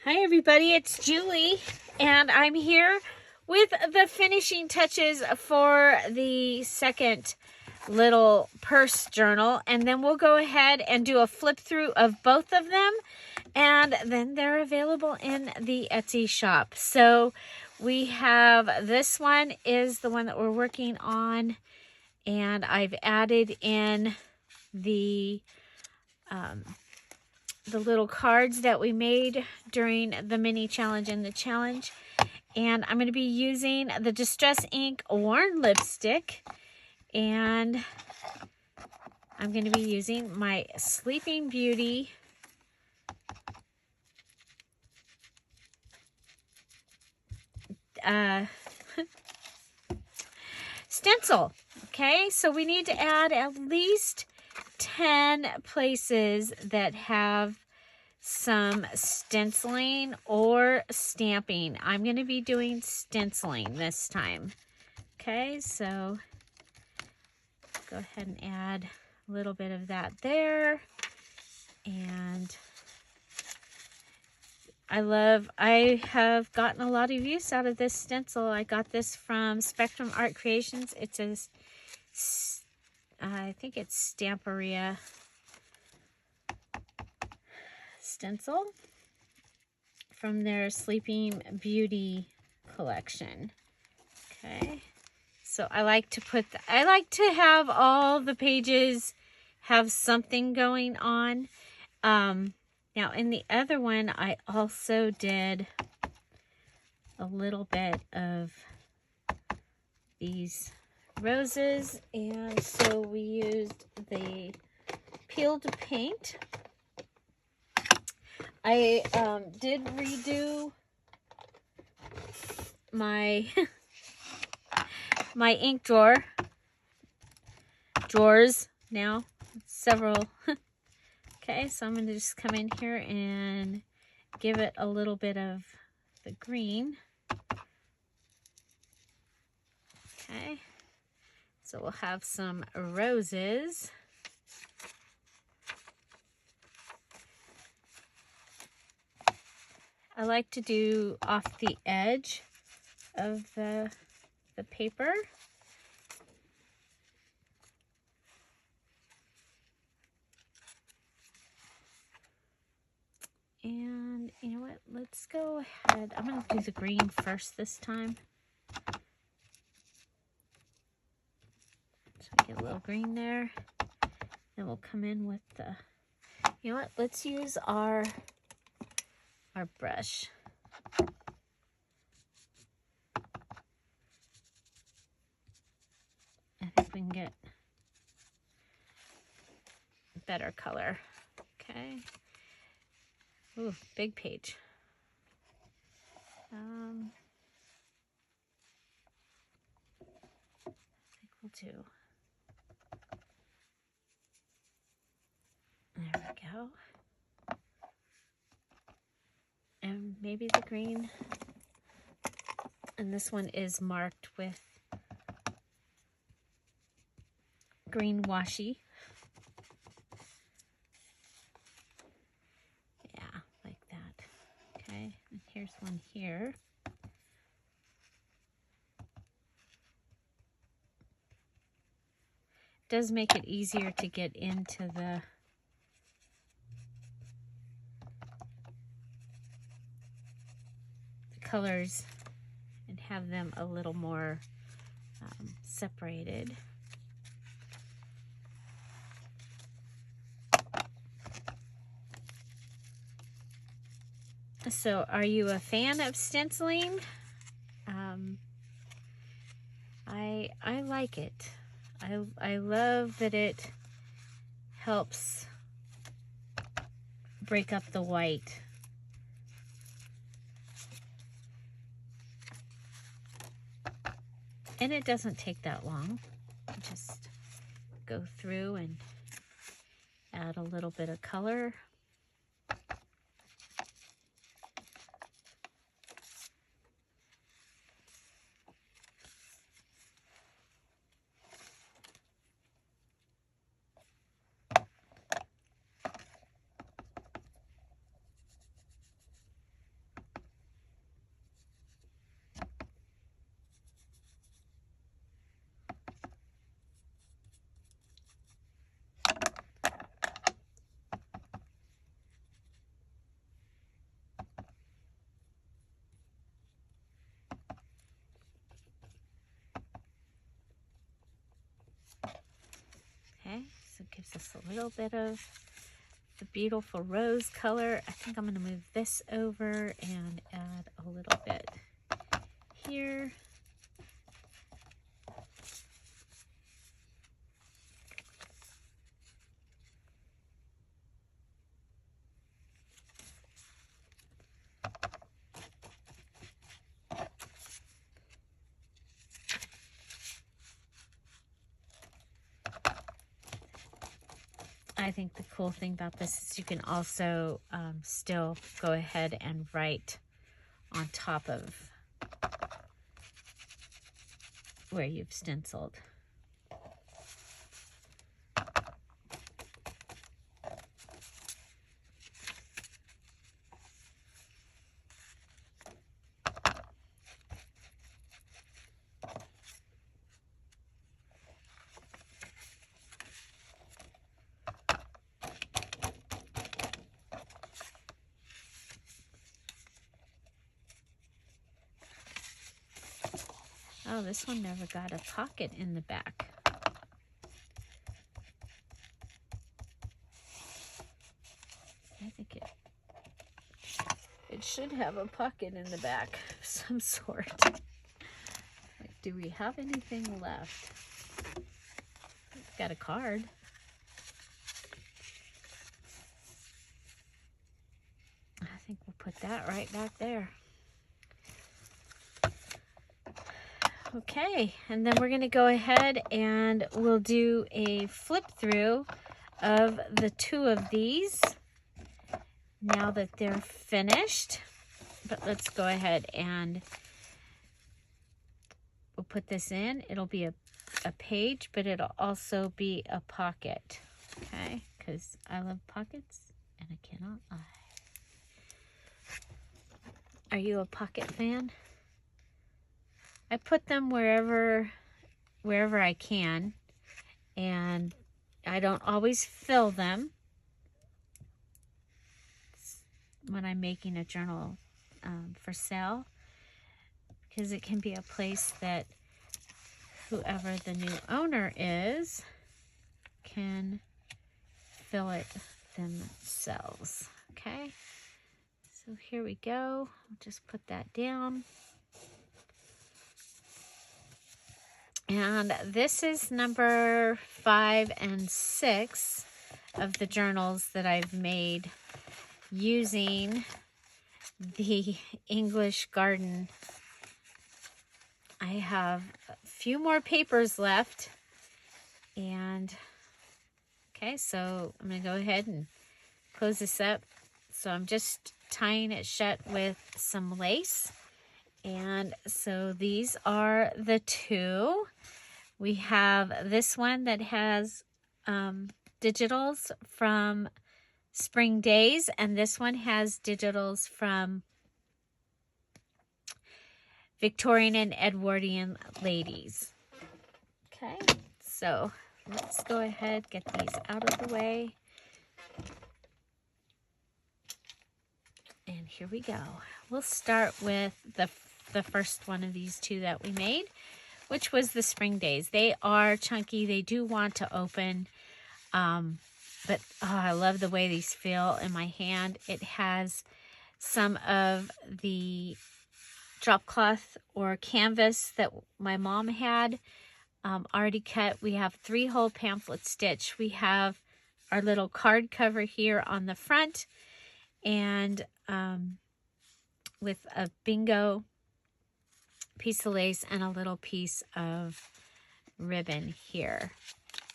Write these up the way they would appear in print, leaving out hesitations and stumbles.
Hi everybody, it's Julie, and I'm here with the finishing touches for the second little purse journal, and then we'll go ahead and do a flip through of both of them, and then they're available in the Etsy shop. So we have, this one is the one that we're working on, and I've added in the little cards that we made during the mini challenge and the challenge. And I'm going to be using the Distress Ink Worn Lipstick. And I'm going to be using my Sleeping Beauty stencil. Okay, so we need to add at least 10 places that have some stenciling or stamping. I'm going to be doing stenciling this time. Okay, so go ahead and add a little bit of that there. And I have gotten a lot of use out of this stencil. I got this from Spectrum Art Creations. It's a, I think it's Stamperia stencil from their Sleeping Beauty collection. Okay, so I like to have all the pages have something going on. Now in the other one, I also did a little bit of these roses, and so we used the peeled paint. I did redo my my ink drawers now, several. Okay, so I'm going to just come in here and give it a little bit of the green. Okay, so we'll have some roses. I like to do off the edge of the paper. And you know what? Let's go ahead. I'm going to do the green first this time. So I get a little green there. Then we'll come in with the, you know what? Let's use our brush. I think we can get a better color. Okay. Ooh, big page. I think we'll do. There we go. And maybe the green. And this one is marked with green washi. Yeah, like that. Okay, and here's one here. It does make it easier to get into the colors and have them a little more separated. So are you a fan of stenciling? I like it. I love that it helps break up the white. And it doesn't take that long. Just go through and add a little bit of color. just a little bit of the beautiful rose color. I think I'm going to move this over and add a little bit here. I think the cool thing about this is you can also still go ahead and write on top of where you've stenciled. Oh, this one never got a pocket in the back. I think it should have a pocket in the back of some sort. Like, do we have anything left? We've got a card. I think we'll put that right back there. Okay, and then we're going to go ahead and we'll do a flip through of the two of these now that they're finished. But let's go ahead and we'll put this in. It'll be a page, but it'll also be a pocket. Okay, because I love pockets and I cannot lie. Are you a pocket fan? I put them wherever I can, and I don't always fill them when I'm making a journal for sale, because it can be a place that whoever the new owner is can fill it themselves. Okay, so here we go. I'll just put that down. And this is number 5 and 6 of the journals that I've made using the English Garden. I have a few more papers left. And, okay, so I'm going to go ahead and close this up. So I'm just tying it shut with some lace. And so these are the two. We have this one that has digitals from Spring Days, and this one has digitals from Victorian and Edwardian ladies. Okay, so let's go ahead, get these out of the way. And here we go. We'll start with the first one of these two that we made, which was the Spring Days. They are chunky. They do want to open, but I love the way these feel in my hand. It has some of the drop cloth or canvas that my mom had already cut. We have 3-hole pamphlet stitch. We have our little card cover here on the front, and with a bingo piece of lace and a little piece of ribbon here.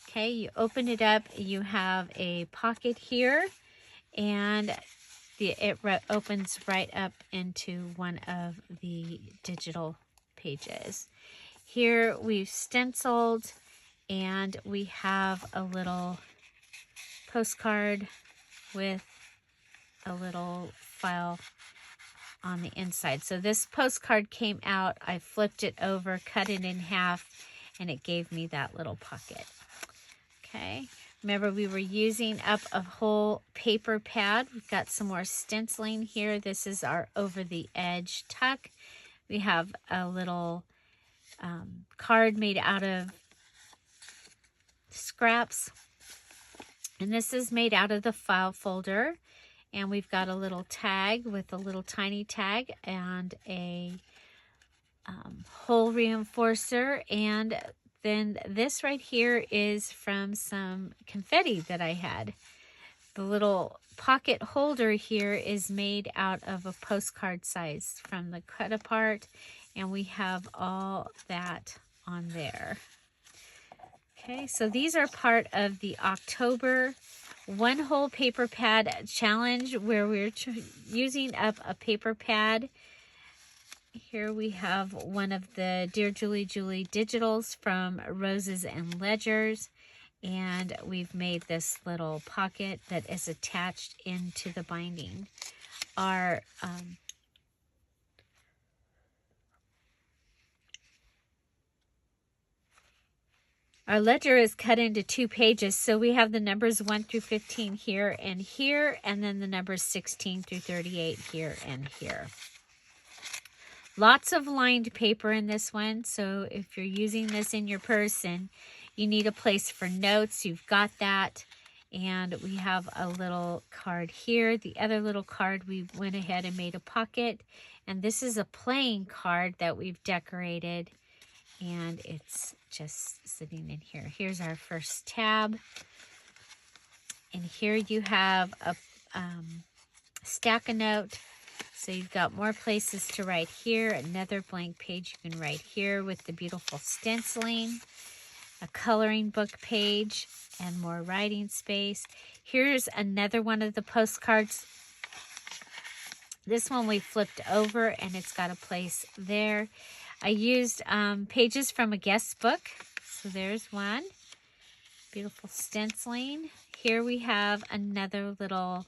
Okay, you open it up, you have a pocket here, and it opens right up into one of the digital pages. Here we've stenciled, and we have a little postcard with a little file on the inside. So this postcard came out, I flipped it over, cut it in half, and it gave me that little pocket. Okay, remember we were using up a whole paper pad. We've got some more stenciling here. This is our over the edge tuck. We have a little card made out of scraps. And this is made out of the file folder. And we've got a little tag with a little tiny tag and a hole reinforcer. And then this right here is from some confetti that I had. The little pocket holder here is made out of a postcard size from the cut apart. And we have all that on there. Okay, so these are part of the October One Whole Paper Pad Challenge, where we're using up a paper pad. Here we have one of the Dear Julie digitals from Roses and Ledgers. And we've made this little pocket that is attached into the binding. Our ledger is cut into 2 pages, so we have the numbers 1 through 15 here, and then the numbers 16 through 38 here and here. Lots of lined paper in this one, so if you're using this in your purse and you need a place for notes, you've got that. And we have a little card here. The other little card, we went ahead and made a pocket. And this is a playing card that we've decorated. And it's just sitting in here. Here's our first tab. And here you have a stack of note. So you've got more places to write here. Another blank page you can write here with the beautiful stenciling. A coloring book page and more writing space. Here's another one of the postcards. This one we flipped over and it's got a place there. I used pages from a guest book. So there's one. Beautiful stenciling. Here we have another little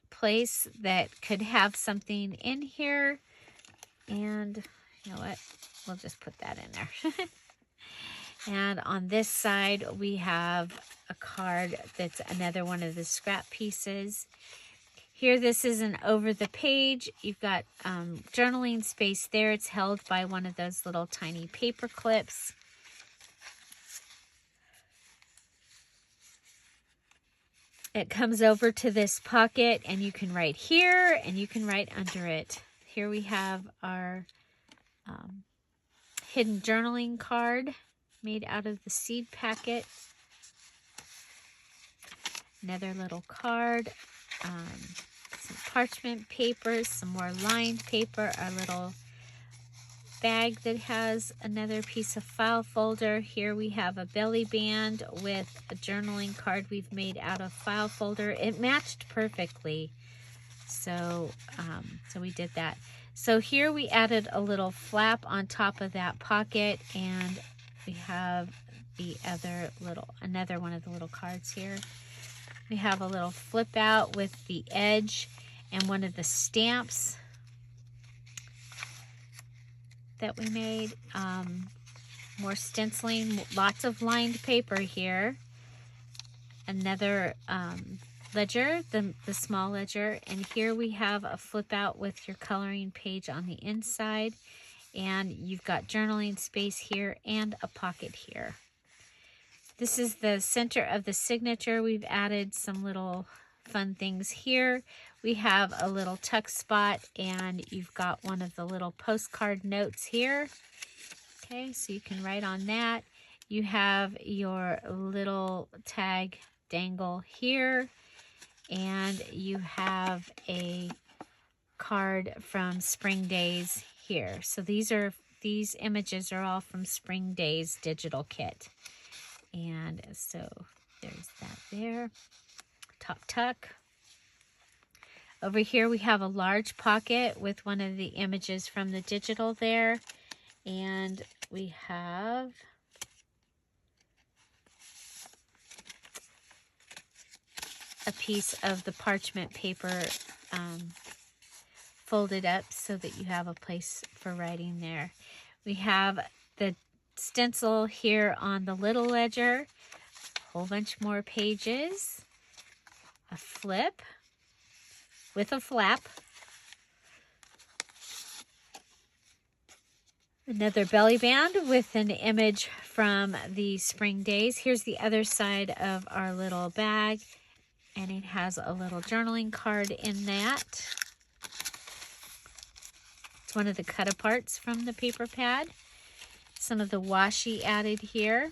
place that could have something in here. And you know what? We'll just put that in there. And on this side, we have a card that's another one of the scrap pieces. Here, this is an over the page. You've got journaling space there. It's held by one of those little tiny paper clips. It comes over to this pocket, and you can write here, and you can write under it. Here we have our hidden journaling card made out of the seed packet. Another little card. Some parchment paper, some more lined paper, our little bag that has another piece of file folder. Here we have a belly band with a journaling card we've made out of file folder. It matched perfectly, so we did that. So here we added a little flap on top of that pocket, and we have the another one of the little cards here. We have a little flip out with the edge and one of the stamps that we made. More stenciling, lots of lined paper here. Another ledger, the small ledger. And here we have a flip out with your coloring page on the inside. And you've got journaling space here and a pocket here. This is the center of the signature. We've added some little fun things here. We have a little tuck spot, and you've got one of the little postcard notes here. Okay, so you can write on that. You have your little tag dangle here, and you have a card from Spring Days here. So these images are all from Spring Days digital kit. And so there's that there. Top tuck. Over here we have a large pocket with one of the images from the digital there. And we have a piece of the parchment paper folded up so that you have a place for writing there. We have the stencil here on the little ledger, a whole bunch more pages, a flip with a flap. Another belly band with an image from the spring days. Here's the other side of our little bag, and it has a little journaling card in that. It's one of the cut aparts from the paper pad. Some of the washi added here.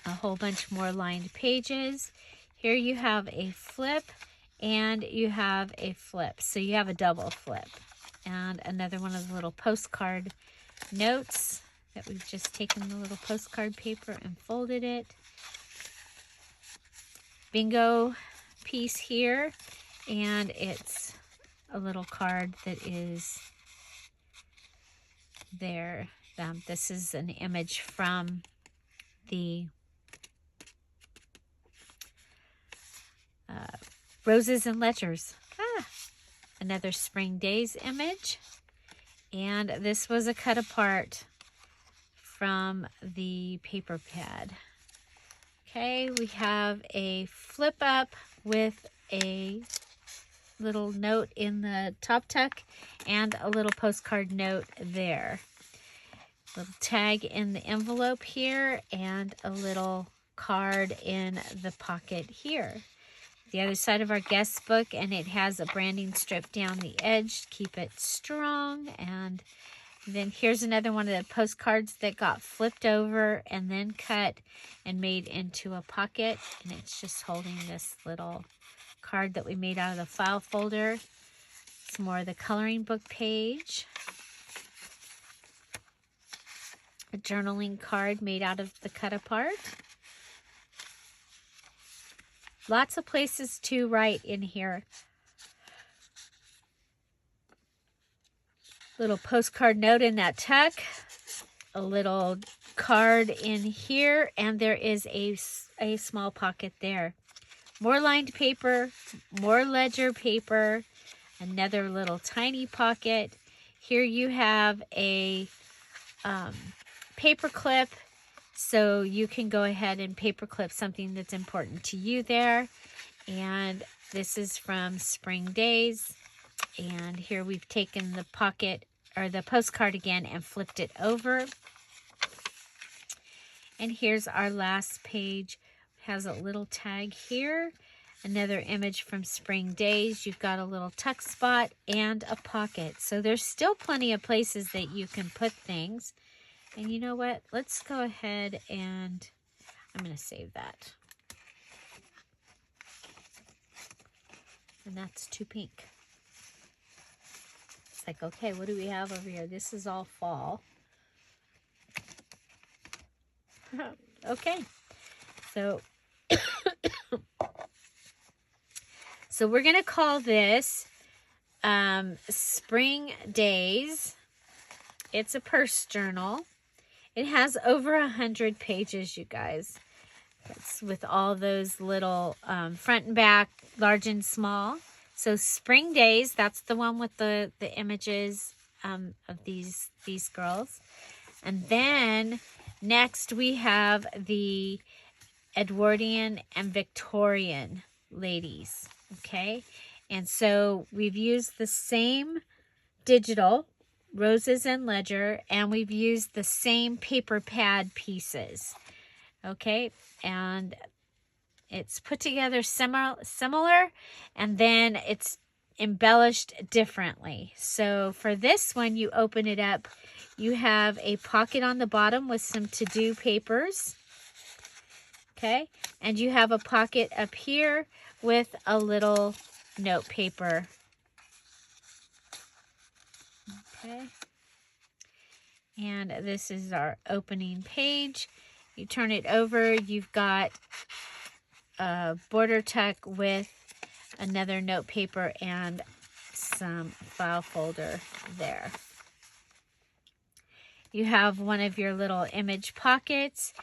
A whole bunch more lined pages. Here you have a flip and you have a flip. So you have a double flip. And another one of the little postcard notes that we've just taken the little postcard paper and folded it. Bingo piece here. And it's a little card that is there. This is an image from the Roses and Ledgers. Another Spring Days image. And this was a cut apart from the paper pad. Okay, we have a flip up with a little note in the top tuck and a little postcard note there. Little tag in the envelope here and a little card in the pocket here. The other side of our guest book, and it has a branding strip down the edge to keep it strong. And then here's another one of the postcards that got flipped over and then cut and made into a pocket. And it's just holding this little card that we made out of the file folder. Some more of the coloring book page. A journaling card made out of the cut apart. Lots of places to write in here. Little postcard note in that tuck. A little card in here. And there is a small pocket there. More lined paper. More ledger paper. Another little tiny pocket. Here you have a paper clip. So you can go ahead and paper clip something that's important to you there. And this is from Spring Days. And here we've taken the pocket or the postcard again and flipped it over. And here's our last page. It has a little tag here. Another image from Spring Days. You've got a little tuck spot and a pocket. So there's still plenty of places that you can put things. And you know what? Let's go ahead and I'm going to save that. And that's too pink. It's like, okay, what do we have over here? This is all fall. Okay. So, so we're going to call this Spring Days. It's a purse journal. It has over 100 pages, you guys. It's with all those little front and back, large and small. So Spring Days, that's the one with the images of these girls. And then next we have the Edwardian and Victorian ladies, okay? And so we've used the same digital Roses and Ledger, and we've used the same paper pad pieces, okay? And it's put together similar, and then it's embellished differently. So for this one, you open it up, you have a pocket on the bottom with some to-do papers, okay? And you have a pocket up here with a little note paper. Okay, and this is our opening page. You turn it over, you've got a border tuck with another note paper and some file folder there. You have one of your little image pockets,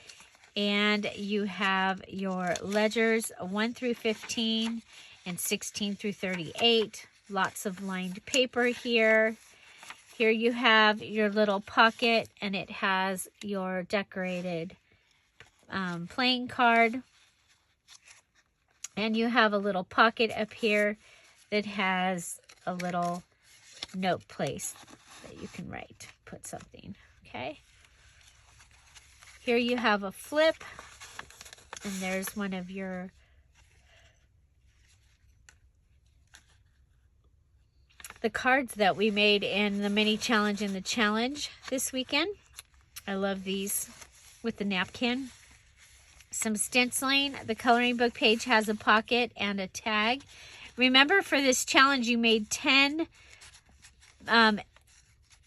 and you have your ledgers 1 through 15 and 16 through 38. Lots of lined paper here. Here you have your little pocket, and it has your decorated playing card. And you have a little pocket up here that has a little note place that you can put something. Okay. Here you have a flip, and there's one of your the cards that we made in the mini challenge and the challenge this weekend. I love these with the napkin. Some stenciling. The coloring book page has a pocket and a tag. Remember, for this challenge, you made 10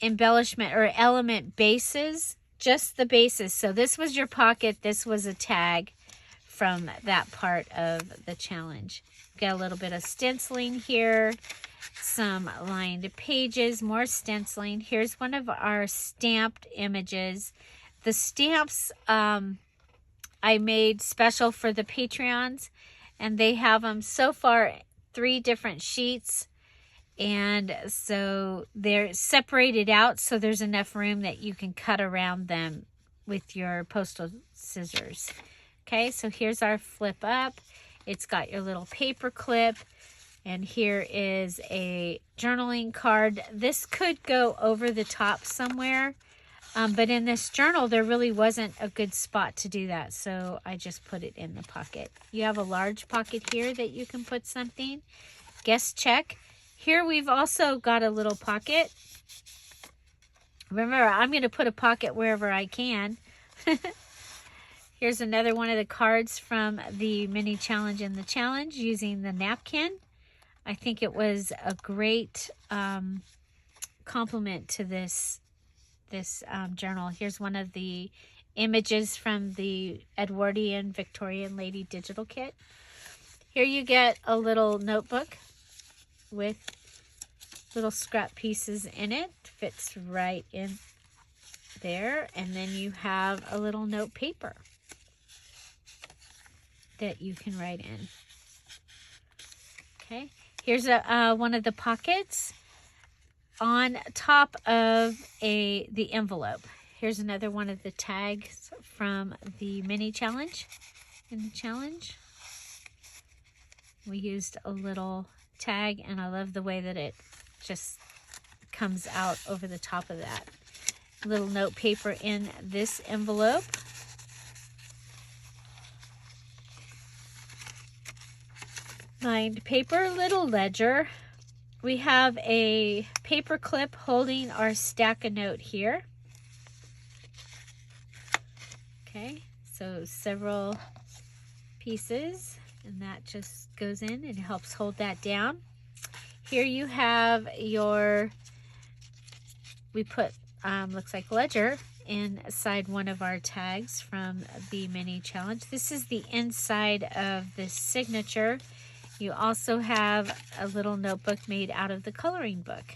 embellishment or element bases, just the bases. So this was your pocket. This was a tag from that part of the challenge. Got a little bit of stenciling here, some lined pages, more stenciling. Here's one of our stamped images. The stamps I made special for the Patreons, and they have them so far 3 different sheets, and so they're separated out so there's enough room that you can cut around them with your postal scissors. Okay, so here's our flip up. It's got your little paper clip, and here is a journaling card. This could go over the top somewhere, but in this journal, there really wasn't a good spot to do that, so I just put it in the pocket. You have a large pocket here that you can put something. Guest check. Here we've also got a little pocket. Remember, I'm going to put a pocket wherever I can. Here's another one of the cards from the mini challenge and the challenge using the napkin. I think it was a great compliment to this journal. Here's one of the images from the Edwardian Victorian Lady Digital Kit. Here you get a little notebook with little scrap pieces in it. Fits right in there. And then you have a little note paper that you can write in. Okay, here's one of the pockets on top of the envelope. Here's another one of the tags from the mini challenge. In the challenge, we used a little tag, and I love the way that it just comes out over the top of that. Little note paper in this envelope. Lined paper, little ledger. We have a paper clip holding our stack of note here. Okay, so several pieces, and that just goes in and helps hold that down. Here you have your, we put, looks like ledger inside one of our tags from the mini challenge. This is the inside of the signature. You also have a little notebook made out of the coloring book.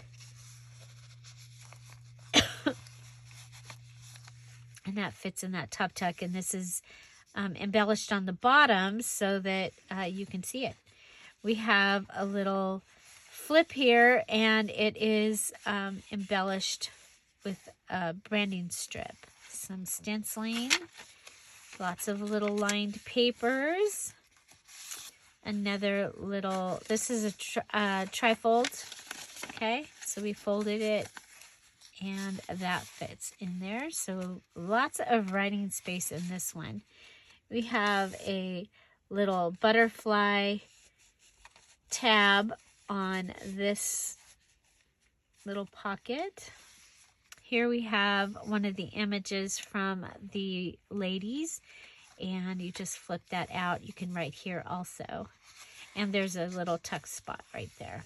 And that fits in that top tuck, and this is embellished on the bottom so that you can see it. We have a little flip here, and it is embellished with a branding strip. Some stenciling, lots of little lined papers. Another little, this is a trifold, okay? So we folded it, and that fits in there. So lots of writing space in this one. We have a little butterfly tab on this little pocket. Here we have one of the images from the ladies, and you just flip that out. You can write here also. And there's a little tuck spot right there.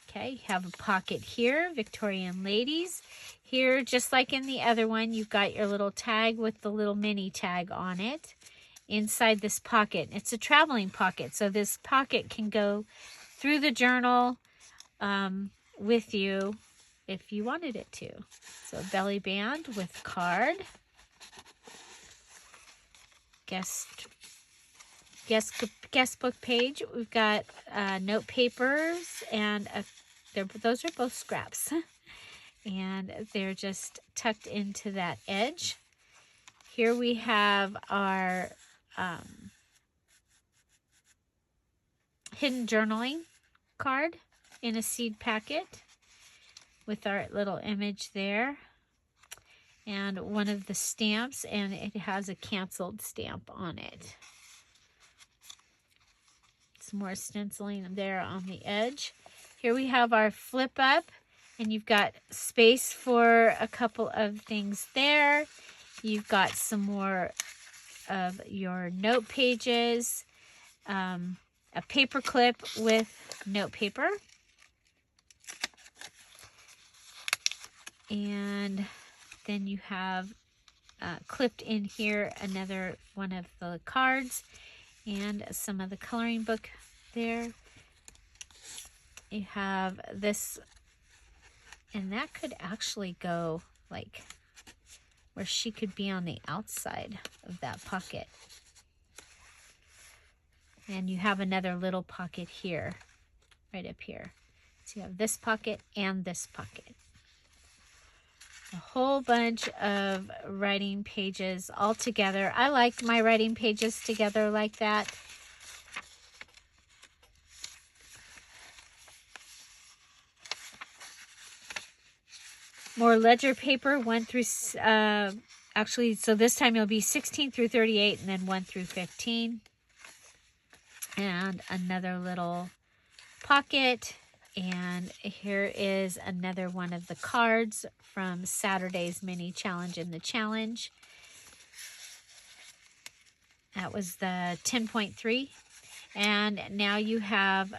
Okay, you have a pocket here, Victorian ladies. Here, just like in the other one, you've got your little tag with the little mini tag on it inside this pocket. It's a traveling pocket, so this pocket can go through the journal with you if you wanted it to. So belly band with card. Guest book page. We've got note papers, and those are both scraps, and they're just tucked into that edge. Here we have our hidden journaling card in a seed packet with our little image there. and one of the stamps, and it has a canceled stamp on it. Some more stenciling there on the edge. Here we have our flip up, and you've got space for a couple of things there. You've got some more of your note pages, a paper clip with note paper, and then you have clipped in here another one of the cards and some of the coloring book there. You have this, and that could actually go like where she could be on the outside of that pocket. And you have another little pocket here, right up here. So you have this pocket and this pocket. A whole bunch of writing pages all together. I like my writing pages together like that. More ledger paper, 1 through, actually, so this time it'll be 16 through 38 and then 1 through 15. And another little pocket. And here is another one of the cards from Saturday's mini challenge in the challenge. That was the 10.3. And now you have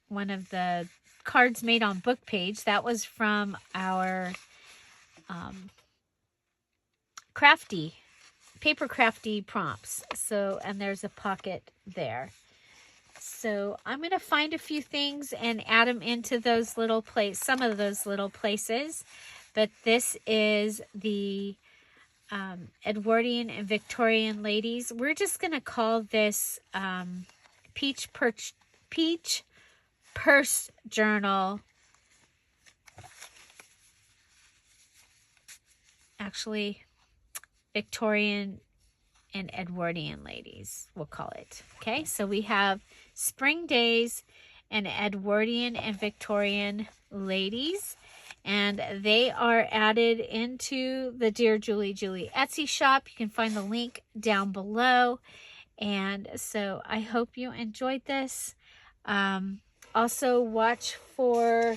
one of the cards made on book page. That was from our paper crafty prompts. So, and there's a pocket there. So I'm going to find a few things and add them into those little some of those little places. But this is the Edwardian and Victorian ladies. We're just going to call this Peach Purse Journal. Actually, Victorian and Edwardian ladies, we'll call it. Okay, so we have Spring Days and Edwardian and Victorian ladies, and they are added into the Dear Julie Etsy shop. You can find the link down below. And so I hope you enjoyed this. Also watch for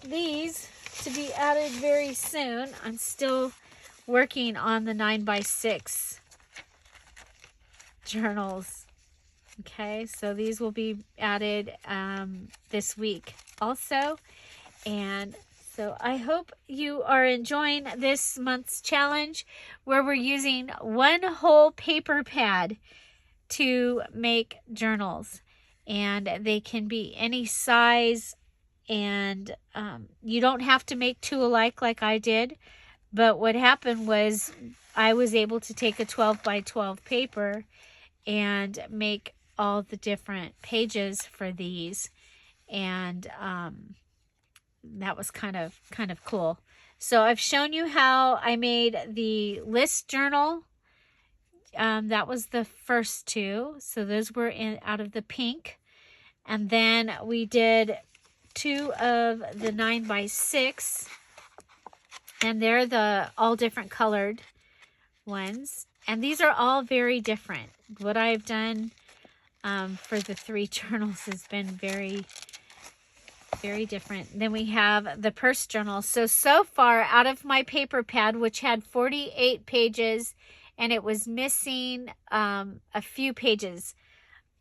these to be added very soon. I'm still working on the 9x6 journals. Okay, so these will be added this week also. And so I hope you are enjoying this month's challenge, where we're using one whole paper pad to make journals. And they can be any size, and you don't have to make two alike like I did. But what happened was I was able to take a 12 by 12 paper and make all the different pages for these, and that was kind of cool. So I've shown you how I made the list journal. That was the first two, so those were out of the pink, and then we did two of the 9x6. And they're the all different colored ones. And these are all very different. What I've done for the 3 journals has been very, very different. Then we have the purse journal. So far out of my paper pad, which had 48 pages, and it was missing a few pages.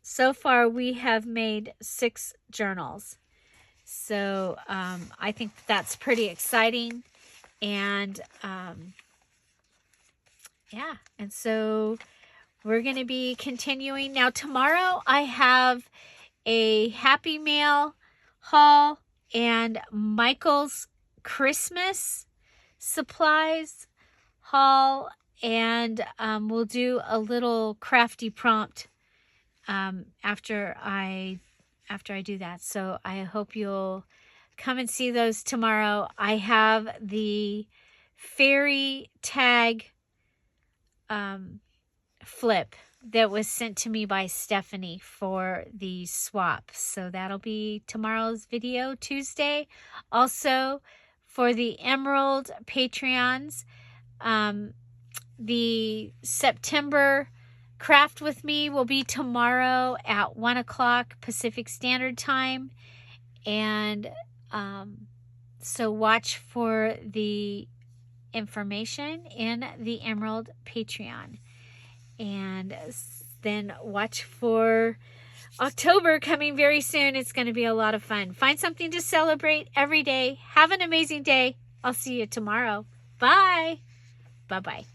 So far we have made 6 journals. So I think that's pretty exciting. And yeah, and so we're going to be continuing. Now tomorrow I have a Happy Mail haul and Michael's Christmas supplies haul, and we'll do a little crafty prompt after I do that. So I hope you'll come and see those tomorrow. I have the fairy tag flip that was sent to me by Stephanie for the swap. So that'll be tomorrow's video, Tuesday. Also, for the Emerald Patreons. The September Craft with Me will be tomorrow at 1 o'clock Pacific Standard Time. And so watch for the information in the Emerald Patreon. And then watch for October coming very soon. It's going to be a lot of fun. Find something to celebrate every day. Have an amazing day. I'll see you tomorrow. Bye. Bye-bye.